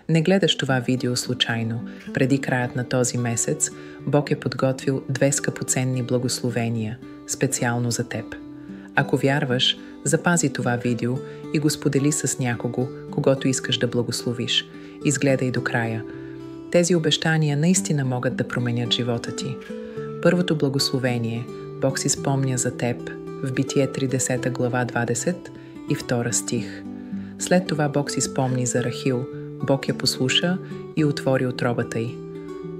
Не гледаш това видео случайно. Преди краят на този месец Бог е подготвил 2 скъпоценни благословения, специално за теб. Ако вярваш, запази това видео и го сподели с някого, когото искаш да благословиш. Изгледай до края. Тези обещания наистина могат да променят живота ти. Първото благословение – Бог си спомня за теб в Битие 30 глава 20 и 2 стих. След това Бог си спомни за Рахил, Бог я послуша и отвори утробата й.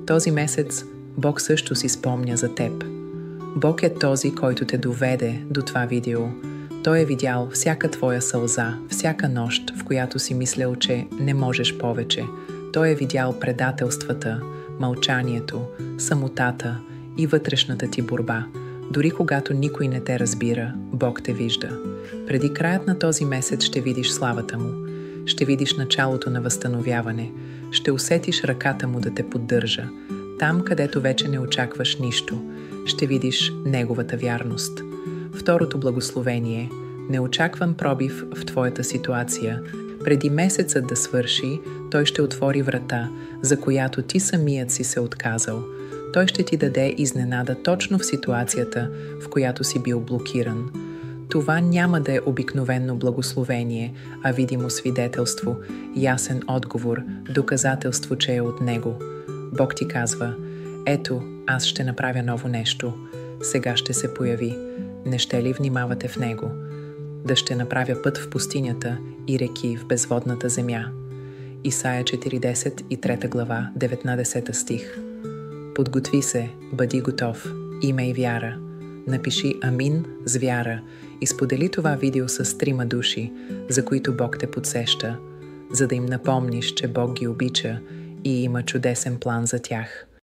Този месец Бог също си спомня за теб. Бог е този, който те доведе до това видео. Той е видял всяка твоя сълза, всяка нощ, в която си мислял, че не можеш повече. Той е видял предателствата, мълчанието, самотата и вътрешната ти борба. Дори когато никой не те разбира, Бог те вижда. Преди краят на този месец ще видиш славата Му. Ще видиш началото на възстановяване. Ще усетиш ръката Му да те поддържа. Там, където вече не очакваш нищо, ще видиш Неговата вярност. Второто благословение – неочакван пробив в твоята ситуация. Преди месецът да свърши, Той ще отвори врата, за която ти самият си се отказал. Той ще ти даде изненада точно в ситуацията, в която си бил блокиран. Това няма да е обикновено благословение, а видимо свидетелство, ясен отговор, доказателство, че е от Него. Бог ти казва: ето, аз ще направя ново нещо. Сега ще се появи. Не ще ли внимавате в него? Да ще направя път в пустинята и реки в безводната земя. Исаия 43 глава, 19 стих. Подготви се, бъди готов, имай вяра. Напиши Амин с вяра и сподели това видео с 3 души, за които Бог те подсеща, за да им напомниш, че Бог ги обича и има чудесен план за тях.